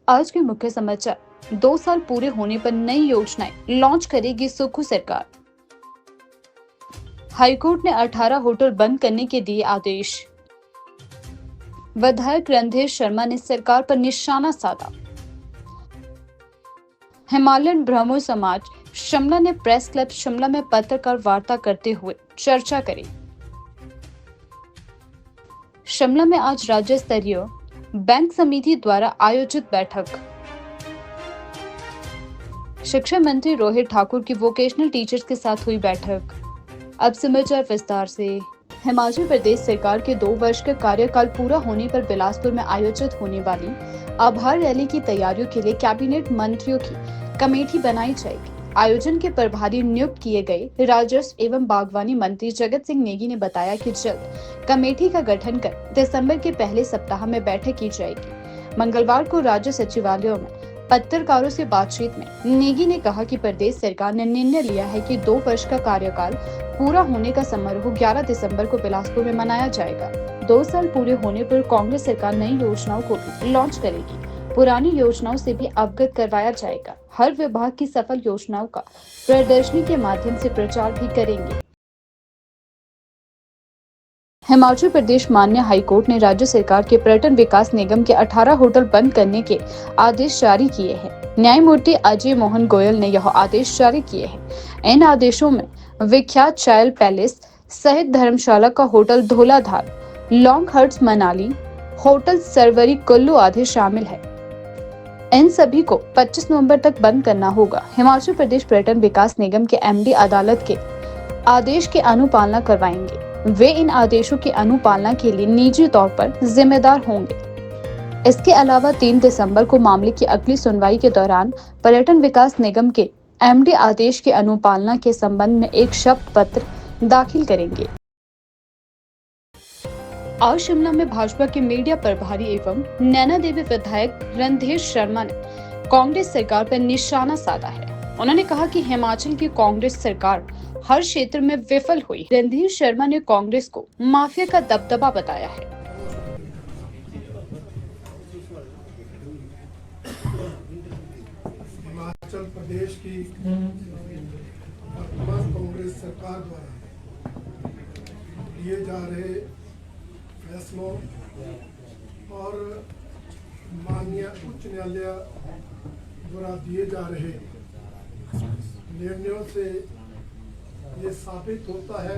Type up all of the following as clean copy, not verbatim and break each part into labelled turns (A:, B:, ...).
A: आज के मुख्य समाचार। 2 साल पूरे होने पर नई योजनाएं लॉन्च करेगी सुक्खू सरकार। हाईकोर्ट ने 18 होटल बंद करने के दिए आदेश। विधायक रणधीर शर्मा ने सरकार पर निशाना साधा। हिमालयन ब्राह्मण समाज शिमला ने प्रेस क्लब शिमला में पत्रकार वार्ता करते हुए चर्चा करी। शिमला में आज राज्य स्तरीय बैंक समिति द्वारा आयोजित बैठक। शिक्षा मंत्री रोहित ठाकुर की वोकेशनल टीचर्स के साथ हुई बैठक। अब समाचार विस्तार से। हिमाचल प्रदेश सरकार के 2 वर्ष का कार्यकाल पूरा होने पर बिलासपुर में आयोजित होने वाली आभार रैली की तैयारियों के लिए कैबिनेट मंत्रियों की कमेटी बनाई जाएगी। आयोजन के प्रभारी नियुक्त किए गए राजस्व एवं बागवानी मंत्री जगत सिंह नेगी ने बताया कि जल्द कमेटी का गठन कर दिसंबर के पहले सप्ताह में बैठक की जाएगी। मंगलवार को राज्य सचिवालयों में पत्रकारों से बातचीत में नेगी ने कहा कि प्रदेश सरकार ने निर्णय लिया है कि 2 वर्ष का कार्यकाल पूरा होने का समारोह 11 दिसंबर को बिलासपुर में मनाया जाएगा। 2 साल पूरे होने पर कांग्रेस सरकार नई योजनाओं को भी लॉन्च करेगी। पुरानी योजनाओं से भी अवगत करवाया जाएगा। हर विभाग की सफल योजनाओं का प्रदर्शनी के माध्यम से प्रचार भी करेंगे। हिमाचल प्रदेश माननीय हाईकोर्ट ने राज्य सरकार के पर्यटन विकास निगम के 18 होटल बंद करने के आदेश जारी किए हैं। न्यायमूर्ति अजय मोहन गोयल ने यह आदेश जारी किए हैं। इन आदेशों में विख्यात चायल पैलेस सहित धर्मशाला का hotel Dhauladhar, long huts Manali, hotel Sarwari Kullu आदि शामिल है। इन सभी को 25 नवंबर तक बंद करना होगा। हिमाचल प्रदेश पर्यटन विकास निगम के एमडी अदालत के आदेश की अनुपालना करवाएंगे। वे इन आदेशों की अनुपालना के लिए निजी तौर पर जिम्मेदार होंगे। इसके अलावा 3 दिसंबर को मामले की अगली सुनवाई के दौरान पर्यटन विकास निगम के एमडी आदेश की अनुपालना के संबंध में एक शपथ पत्र दाखिल करेंगे। आज शिमला में भाजपा के मीडिया प्रभारी एवं नैना देवी विधायक रणधीर शर्मा ने कांग्रेस सरकार पर निशाना साधा है। उन्होंने कहा कि हिमाचल की कांग्रेस सरकार हर क्षेत्र में विफल हुई। रणधीर शर्मा ने कांग्रेस को माफिया का दबदबा बताया है।
B: हिमाचल प्रदेश की वर्तमान कांग्रेस सरकार द्वारा लिए जा रहे फैसलों और माननीय उच्च न्यायालय द्वारा दिए जा रहे निर्णयों से ये साबित होता है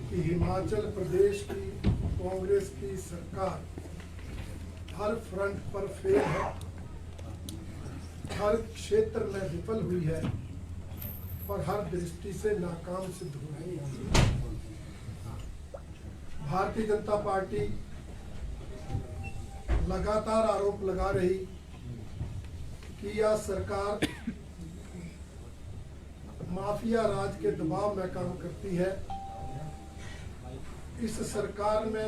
B: कि हिमाचल प्रदेश की कांग्रेस की सरकार हर फ्रंट पर फेल है, हर क्षेत्र में विफल हुई है और हर दृष्टि से नाकाम सिद्ध हो रही है। भारतीय जनता पार्टी लगातार आरोप लगा रही कि यह सरकार माफिया राज के दबाव में काम करती है। इस सरकार में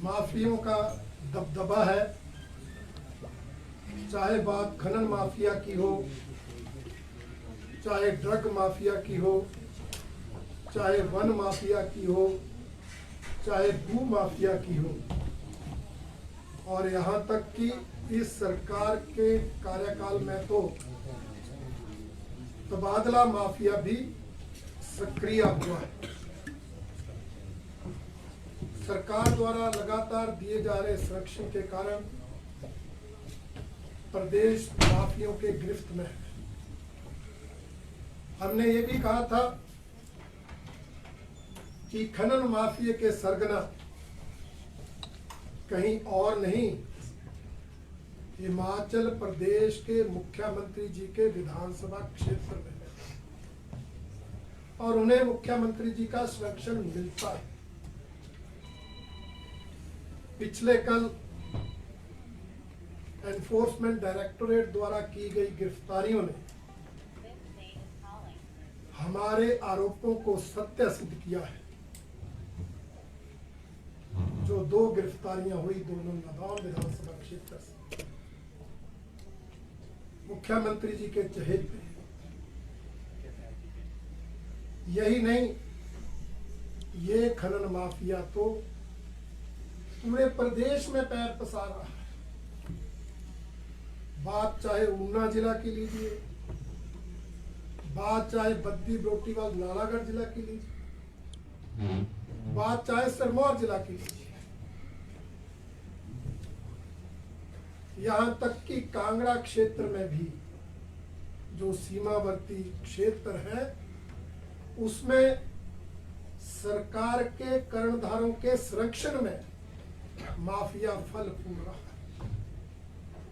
B: माफियों का दबदबा है, चाहे बात खनन माफिया की हो, चाहे ड्रग माफिया की हो, चाहे वन माफिया की हो, चाहे भू माफिया की हो, और यहाँ तक कि इस सरकार के कार्यकाल में तो तबादला माफिया भी सक्रिय हुआ है। सरकार द्वारा लगातार दिए जा रहे संरक्षण के कारण प्रदेश माफियों के गिरफ्त में है। हमने ये भी कहा था कि खनन माफिया के सरगना कहीं और नहीं, हिमाचल प्रदेश के मुख्यमंत्री जी के विधानसभा क्षेत्र में है और उन्हें मुख्यमंत्री जी का संरक्षण मिलता है। पिछले कल एनफोर्समेंट डायरेक्टोरेट द्वारा की गई गिरफ्तारियों ने हमारे आरोपों को सत्य सिद्ध किया है। जो 2 गिरफ्तारियां हुई दोनों नादौन विधानसभा क्षेत्र से मुख्यमंत्री जी के चहेते। यही नहीं, ये खनन माफिया तो पूरे प्रदेश में पैर पसार रहा है। बात चाहे ऊना जिला की लीजिए, बात चाहे बद्दी ब्रोटीवाल नालागढ़ जिला की लीजिए, बात चाहे सिरमौर जिला की लीजिए, यहाँ तक कि कांगड़ा क्षेत्र में भी जो सीमावर्ती क्षेत्र है उसमें सरकार के कर्णधारों के संरक्षण में माफिया फल फूल रहा है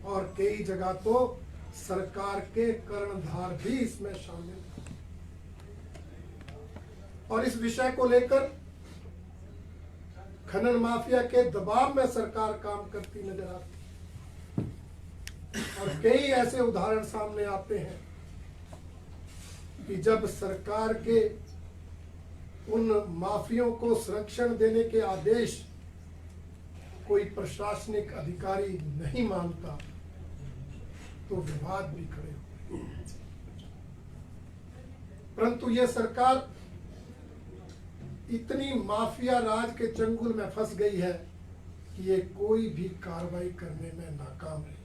B: और कई जगह तो सरकार के कर्णधार भी इसमें शामिल हैं। और इस विषय को लेकर खनन माफिया के दबाव में सरकार काम करती नजर आती है और कई ऐसे उदाहरण सामने आते हैं कि जब सरकार के उन माफियों को संरक्षण देने के आदेश कोई प्रशासनिक अधिकारी नहीं मानता तो विवाद भी खड़े होते हैं। परंतु यह सरकार इतनी माफिया राज के चंगुल में फंस गई है कि ये कोई भी कार्रवाई करने में नाकाम है।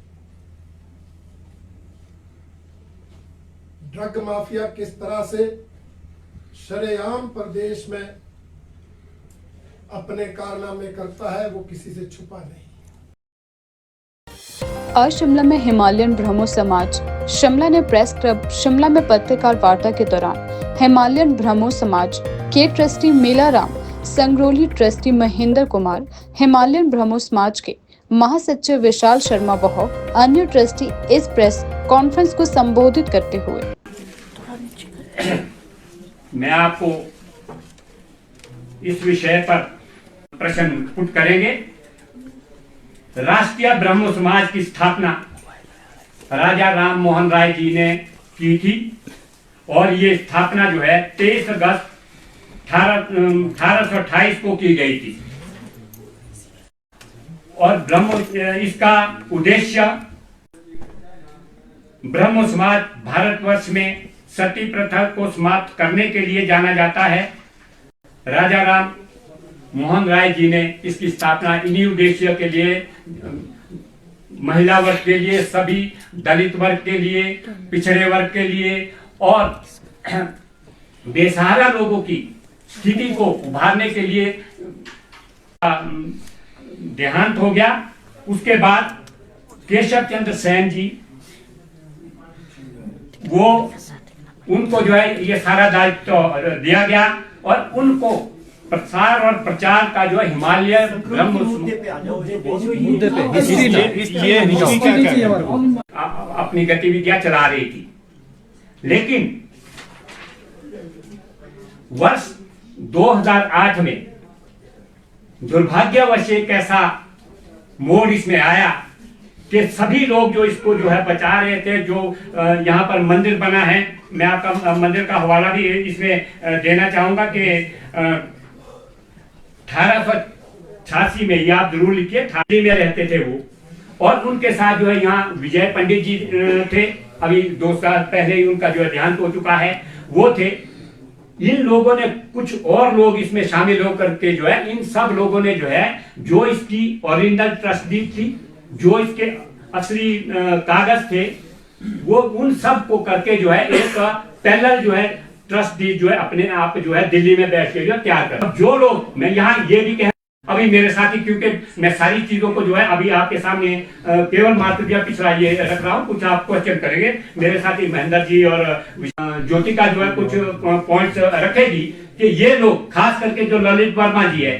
B: ड्रग माफिया किस तरह से शरेआम प्रदेश में अपने कारनामे करता है वो किसी से छुपा नहीं।
A: आज शिमला में हिमालयन ब्रह्मो समाज शिमला ने प्रेस क्लब शिमला में पत्रकार वार्ता के दौरान हिमालयन ब्रह्मो समाज के trustee Melaram, Sangroli trustee Mahendra Kumar, Himalayan Brahmo Samaj के महासचिव विशाल शर्मा व अन्य ट्रस्टी इस प्रेस कॉन्फ्रेंस को संबोधित करते हुए
C: मैं आपको इस विषय पर प्रश्न पुट करेंगे। राष्ट्रीय ब्रह्मो समाज की स्थापना राजा राम मोहन राय जी ने की थी और ये स्थापना जो है 23 अगस्त 1828 को की गई थी और इसका उद्देश्य ब्रह्मो समाज भारतवर्ष में सती प्रथा को समाप्त करने के लिए जाना जाता है। राजा राम मोहन राय जी ने इसकी स्थापना इन्हीं उद्देश्य के लिए, महिला वर्ग के लिए, सभी दलित वर्ग के लिए, पिछड़े वर्ग के लिए और बेसहारा लोगों की स्थिति को उभारने के लिए देहांत हो गया। उसके बाद केशव चंद्र सेन जी उनको जो है ये सारा दायित्व दिया गया और उनको प्रसार और प्रचार का जो है हिमालय ब्रह्म अपनी गतिविधियां चला रही थी। लेकिन वर्ष 2008 में दुर्भाग्यवश एक ऐसा मोड़ इसमें आया कि सभी लोग जो इसको जो है बचा रहे थे, जो यहाँ पर मंदिर बना है, मैं आपका मंदिर का हवाला भी इसमें देना चाहूंगा कि 1886 में, ये आप जरूर लिखिए, थाने में रहते थे वो, और उनके साथ जो है यहाँ विजय पंडित जी थे, अभी 2 साल पहले ही उनका जो है देहांत हो चुका है, वो थे। इन लोगों ने, कुछ और लोग इसमें शामिल होकर के जो है, इन सब लोगों ने जो है, जो इसकी ओरिजिनल ट्रस्ट डीड थी, जो इसके असली कागज थे, वो उन सब को करके जो है एक पैरेलल जो है ट्रस्ट डीड जो है अपने आप जो है दिल्ली में बैठ के जो तैयार कर। जो लोग, मैं यहाँ ये भी कह, अभी मेरे साथी, क्योंकि मैं सारी चीजों को जो है अभी आपके सामने केवल मात्र दिया पिछड़ा ये रख रहा हूँ, कुछ आप क्वेश्चन करेंगे, मेरे साथी महेंद्र जी और ज्योतिका जो है कुछ पॉइंट्स रखेगी कि ये लोग, खास करके जो ललित वर्मा जी है,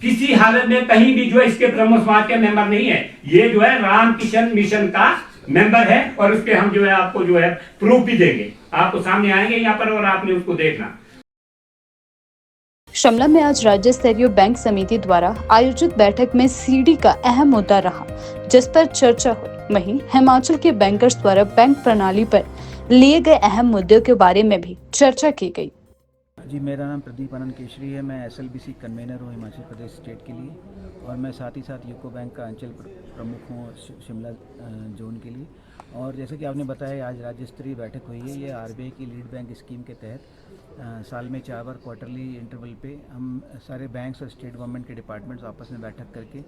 C: किसी हालत में कहीं भी जो है इसके ब्रह्मो समाज के मेंबर नहीं है। ये जो है रामकिशन मिशन का मेंबर है और उसके हम जो है आपको जो है प्रूफ भी देंगे, आपको सामने आएंगे यहाँ पर और आपने उसको देखना।
A: शिमला में आज राज्य स्तरीय बैंक समिति द्वारा आयोजित बैठक में सीडी का अहम मुद्दा रहा, जिस पर चर्चा हुई। वहीं हिमाचल के बैंकर्स द्वारा बैंक प्रणाली पर लिए गए अहम मुद्दों के बारे में भी चर्चा की गई।
D: जी, मेरा नाम प्रदीप आनंद केशरी है। मैं SLBC कन्वेनर हूँ हिमाचल प्रदेश स्टेट के लिए और मैं साथ ही साथ यूको बैंक का अंचल प्रमुख हूँ शिमला जोन के लिए। और जैसे कि आपने बताया, आज राज्य स्तरीय बैठक हुई है। ये RBI की लीड बैंक स्कीम के तहत साल में 4 बार क्वार्टरली इंटरवल पे हम सारे बैंक्स और स्टेट गवर्नमेंट के डिपार्टमेंट्स आपस में बैठक करके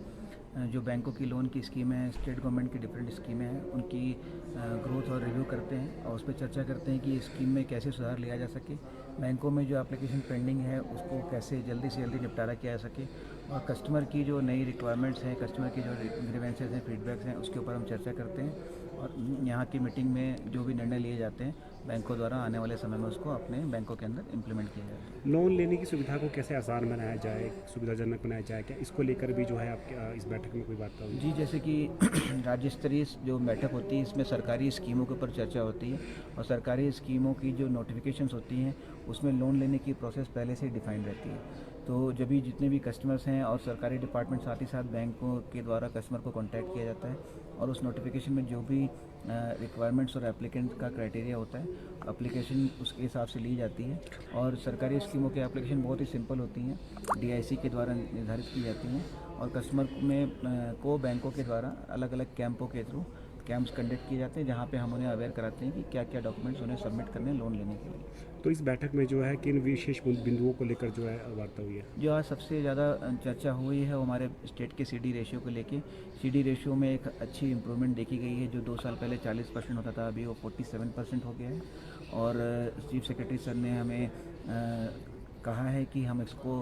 D: जो बैंकों की लोन की स्कीमें हैं, स्टेट गवर्नमेंट की डिफरेंट स्कीमें हैं, उनकी ग्रोथ और रिव्यू करते हैं और उस पर चर्चा करते हैं कि इस स्कीम में कैसे सुधार लिया जा सके, बैंकों में जो एप्लीकेशन पेंडिंग है उसको कैसे जल्दी से जल्दी निपटारा किया जा सके, और कस्टमर की जो नई रिक्वायरमेंट्स हैं, कस्टमर की जो ग्रीवेंसेस हैं, फीडबैक्स हैं, उसके ऊपर हम चर्चा करते हैं। और यहाँ की मीटिंग में जो भी निर्णय लिए जाते हैं बैंकों द्वारा आने वाले समय में उसको अपने बैंकों के अंदर इम्प्लीमेंट किया जाता है।
E: लोन लेने की सुविधा को कैसे आसान बनाया जाए, सुविधाजनक बनाया जाए, क्या इसको लेकर भी जो है आपके इस बैठक में कोई बात होगी?
D: जी, जैसे कि राज्य स्तरीय जो बैठक होती है इसमें सरकारी स्कीमों के ऊपर चर्चा होती है और सरकारी स्कीमों की जो नोटिफिकेशंस होती हैं उसमें लोन लेने की प्रोसेस पहले से डिफाइंड रहती है। तो जब भी जितने भी कस्टमर्स हैं और सरकारी डिपार्टमेंट साथ ही साथ बैंकों के द्वारा कस्टमर को कॉन्टैक्ट किया जाता है और उस नोटिफिकेशन में जो भी रिक्वायरमेंट्स और एप्लीकेंट का क्राइटेरिया होता है, एप्लीकेशन उसके हिसाब से ली जाती है। और सरकारी स्कीमों की एप्लीकेशन बहुत ही सिंपल होती हैं, डीआईसी के द्वारा निर्धारित की जाती हैं और कस्टमर में को बैंकों के द्वारा अलग अलग कैंपों के थ्रू कैंप्स कंडक्ट किए जाते हैं जहाँ पे हम उन्हें अवेयर कराते हैं कि क्या क्या डॉक्यूमेंट्स उन्हें सबमिट करने हैं लोन लेने के लिए।
E: तो इस बैठक में जो है किन विशेष बिंदुओं को लेकर जो है वार्ता हुई है?
D: जो आज सबसे ज़्यादा चर्चा हुई है वो हमारे स्टेट के सीडी रेशियो को लेके। सीडी रेशियो में एक अच्छी इम्प्रूवमेंट देखी गई है, जो 2 साल पहले 40% होता था अभी वो 47% हो गया है। और चीफ सेक्रेटरी सर ने हमें कहा है कि हम इसको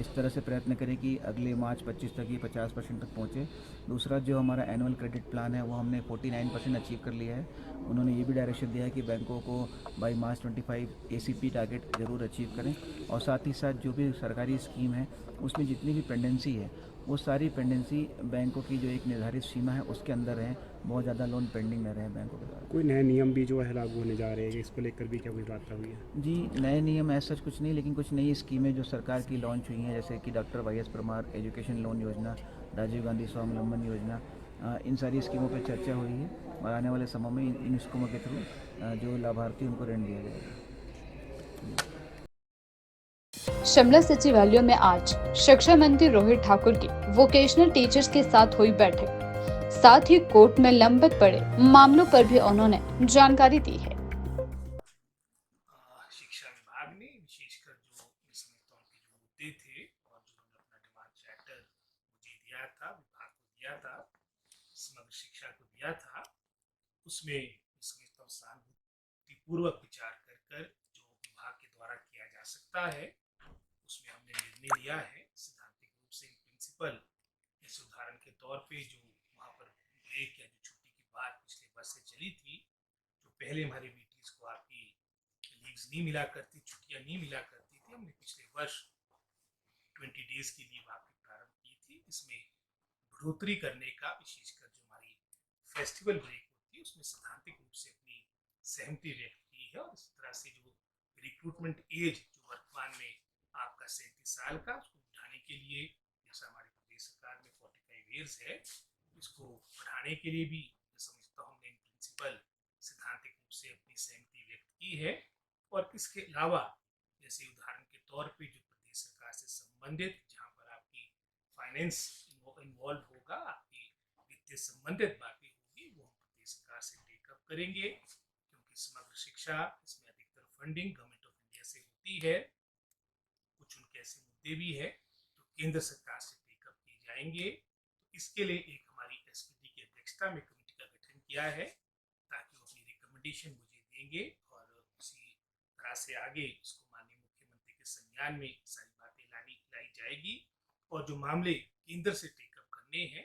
D: इस तरह से प्रयत्न करें कि अगले मार्च 25 तक ही 50% तक पहुँचे। दूसरा जो हमारा एनुअल क्रेडिट प्लान है वो हमने 49% अचीव कर लिया है। उन्होंने ये भी डायरेक्शन दिया है कि बैंकों को बाई मार्च 25 एसीपी टारगेट ज़रूर अचीव करें और साथ ही साथ जो भी सरकारी स्कीम है उसमें जितनी भी पेंडेंसी है वो सारी पेंडेंसी बैंकों की जो एक निर्धारित सीमा है उसके अंदर रहें, बहुत ज़्यादा लोन पेंडिंग न रहें बैंकों के द्वारा।
E: कोई नए नियम भी जो है लागू होने जा रहे हैं, इसको लेकर भी क्या कोई वार्ता हुई है?
D: जी, नए नियम ऐसा कुछ नहीं, लेकिन कुछ नई स्कीमें जो सरकार की लॉन्च हुई हैं जैसे कि डॉक्टर वाई.एस. परमार एजुकेशन लोन योजना, राजीव गांधी स्वावलंबन योजना, इन सारी स्कीमों पर चर्चा हुई है और आने वाले समय में इन स्कीमों के थ्रू जो लाभार्थी उनको ऋण दिया जाएगा।
A: शिमला सचिवालय में आज शिक्षा मंत्री रोहित ठाकुर की वोकेशनल टीचर्स के साथ हुई बैठक। साथ ही कोर्ट में लंबित पड़े मामलों पर भी उन्होंने जानकारी दी है।
F: शिक्षा विभाग ने विशेषकर जो समझता हूँ कि जो मुद्दे थे और जो उन्होंने अपना डिमांड चार्टर मुझे दिया था, विभाग को दिया था, समग्र शिक्षा को दिया था, उसमें समझता हूँ सहानुभूतिपूर्वक विचार कर जो विभाग के द्वारा किया जा सकता है उसमें हमने निर्णय लिया है। सैद्धांतिक रूप से प्रिंसिपल इस उदाहरण के तौर पे जो वहाँ पर ब्रेक या जो छुट्टी की बात पिछले वर्ष से चली थी, जो पहले हमारी बीटीज को आपकी लीव्स नहीं मिला करती, छुट्टियां नहीं मिला करती थी, हमने पिछले वर्ष 20 डेज की लीव आपकी प्रारंभ की थी। इसमें बढ़ोतरी करने का, विशेषकर जो हमारी फेस्टिवल ब्रेक होती है उसमें सैद्धांतिक रूप से अपनी सहमति व्यक्त की है। और इस तरह से जो रिक्रूटमेंट एज जो वर्तमान में आपका 37 साल का, उसको बढ़ाने के लिए जैसा हमारी प्रदेश सरकार में 45 ईयर्स है, इसको बढ़ाने के लिए भी समझता हूँ हमने प्रिंसिपल सैद्धांतिक रूप से अपनी सहमति व्यक्त की है। और इसके अलावा जैसे उदाहरण के तौर पे जो प्रदेश सरकार से संबंधित, जहाँ पर आपकी फाइनेंस इन्वॉल्व होगा, आपकी वित्तीय संबंधित बातें होगी, वो हम प्रदेश सरकार से टेकअप करेंगे, क्योंकि समग्र शिक्षा इसमें अधिकतर फंडिंग गवर्नमेंट ऑफ इंडिया से होती है। कुछ उनके ऐसे मुद्दे भी है तो केंद्र सरकार से टेकअप किए जाएंगे। तो इसके लिए एक हमारी एसपीडी की अध्यक्षता में कमेटी का गठन किया है ताकि वो अपनी रिकमेंडेशन मुझे देंगे और उसी तरह से आगे उसको माननीय मुख्यमंत्री के संज्ञान में सारी बातें लाई जाएगी। और जो मामले केंद्र से टेकअप करने हैं